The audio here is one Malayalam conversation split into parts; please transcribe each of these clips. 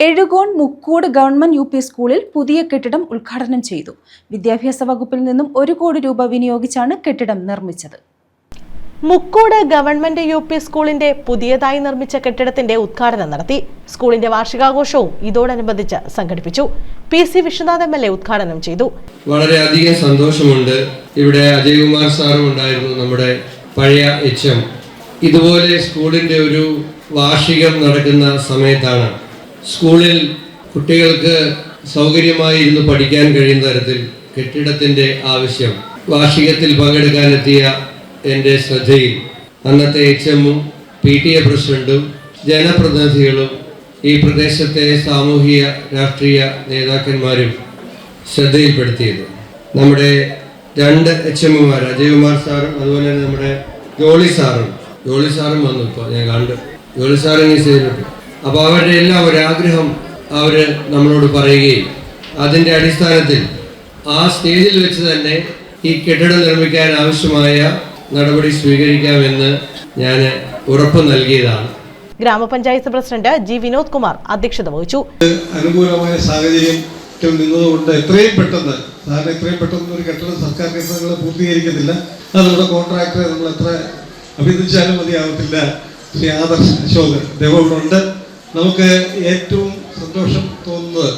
Ezhukone Mukkoodu government U P സ്കൂളിൽ പുതിയ കെട്ടിടം ഉദ്ഘാടനം ചെയ്തു. വിദ്യാഭ്യാസ വകുപ്പിൽ നിന്നും 1 കോടി രൂപ വിനിയോഗിച്ചാണ് കെട്ടിടം നിർമ്മിച്ചത്. മുക്കൂട് ഗവൺമെന്റ് യു പി സ്കൂളിന്റെ പുതിയതായി നിർമ്മിച്ച കെട്ടിടത്തിന്റെ ഉദ്ഘാടനം നടത്തി. സ്കൂളിന്റെ വാർഷികാഘോഷവും ഇതോടനുബന്ധിച്ച് സംഘടിപ്പിച്ചു. PC വിശ്വനാഥ് MLA ഉദ്ഘാടനം ചെയ്തു. വളരെയധികം സന്തോഷമുണ്ട്. ഇവിടെ അജയ്കുമാർ സാറും ഉണ്ടായിരുന്നു, നമ്മുടെ പഴയ HM. ഇതുപോലെ സ്കൂളിന്റെ ഒരു വാർഷികം നടക്കുന്ന സമയത്താണ് സ്കൂളിൽ കുട്ടികൾക്ക് സൗകര്യമായി ഇരുന്ന് പഠിക്കാൻ കഴിയുന്ന തരത്തിൽ കെട്ടിടത്തിന്റെ ആവശ്യം വാർഷികത്തിൽ പങ്കെടുക്കാനെത്തിയ എൻ്റെ ശ്രദ്ധയിൽ അന്നത്തെ HM-ഉം PTA പ്രസിഡന്റും ജനപ്രതിനിധികളും ഈ പ്രദേശത്തെ സാമൂഹിക രാഷ്ട്രീയ നേതാക്കന്മാരും ശ്രദ്ധയിൽപ്പെടുത്തിയത്. നമ്മുടെ 2 HM-മാർ അജയ്കുമാർ സാറും അതുപോലെ തന്നെ നമ്മുടെ ജോളി സാറും വന്നു. ഇപ്പോൾ ഞാൻ കണ്ടു ജോളി സാറിന് ചെയ്തിട്ടുണ്ട്. അപ്പോൾ അവരുടെ എല്ലാം ഒരാഗ്രഹം അവർ നമ്മളോട് പറയുകയും അതിൻ്റെ അടിസ്ഥാനത്തിൽ ആ സ്റ്റേജിൽ വെച്ച് തന്നെ ഈ കെട്ടിടം നിർമ്മിക്കാൻ ആവശ്യമായ നടപടി സ്വീകരിക്കാമെന്ന് ഞാൻ ഉറപ്പ് നൽകിയതാണ്. ഗ്രാമപഞ്ചായത്ത് പ്രസിഡന്റ് G. വിനോദ് കുമാർ അധ്യക്ഷത വഹിച്ചു. അനുകൂലമായ സാഹചര്യത്തിൽ നിന്നതുകൊണ്ട് എത്രയും പെട്ടെന്ന് ഒരു കെട്ടിടം സർക്കാർ കെട്ടിടങ്ങൾ പൂർത്തീകരിക്കുന്നില്ല. അത് നമ്മുടെ കോൺട്രാക്ടറെ നമ്മൾ എത്ര അഭിനന്ദിച്ചാലും മതിയാവത്തില്ല. ശ്രീ ആദർശ് അശോക് ദേവോടുണ്ട്. നമുക്ക് ഏറ്റവും സന്തോഷം തോന്നുന്നത്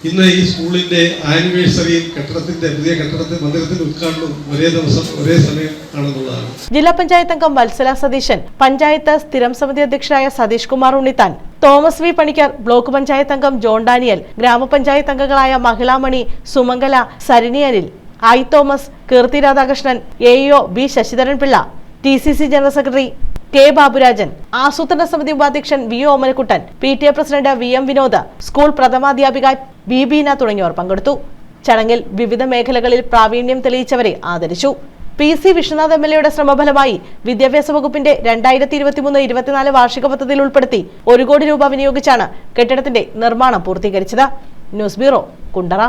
ഇന്ന് ഈ സ്കൂളിന്റെ ആനിവേഴ്സറിയും പുതിയ കെട്ടിടത്തിന്റെ മന്ദിരത്തിന്റെ ഉദ്ഘാടനവും ഒരേ ദിവസം ഒരേ സമയം ആണെന്നുള്ളതാണ്. ജില്ലാ പഞ്ചായത്ത് അംഗം വത്സല സതീശൻ, പഞ്ചായത്ത് സ്ഥിരം സമിതി അധ്യക്ഷരായ Satheesh Kumar Unnithan, Thomas V. Panicker, block panchayat അംഗം ജോൺ ഡാനിയൽ, ഗ്രാമപഞ്ചായത്ത് അംഗങ്ങളായ മഹിളാമണി, സുമംഗല, സരിനിയനിൽ, I. Thomas, Keerthi Radhakrishnan, AEO B. Sasidharan Pillai, TCC general secretary K. Baburajan, ആസൂത്രണ സമിതി ഉപാധ്യക്ഷൻ V. Omanakuttan, PTA president VM Vinod, school പ്രഥമാധ്യാപിക B. ബീന തുടങ്ങിയവർ പങ്കെടുത്തു. ചടങ്ങിൽ വിവിധ മേഖലകളിൽ പ്രാവീണ്യം തെളിയിച്ചവരെ ആദരിച്ചു. PC വിശ്വനാഥ് MLA ശ്രമഫലമായി വിദ്യാഭ്യാസ വകുപ്പിന്റെ 2023-24 വാർഷിക പദ്ധതിയിൽ ഉൾപ്പെടുത്തി 1 കോടി രൂപ വിനിയോഗിച്ചാണ് കെട്ടിടത്തിന്റെ നിർമ്മാണം പൂർത്തീകരിച്ചത്. News bureau, Kundara.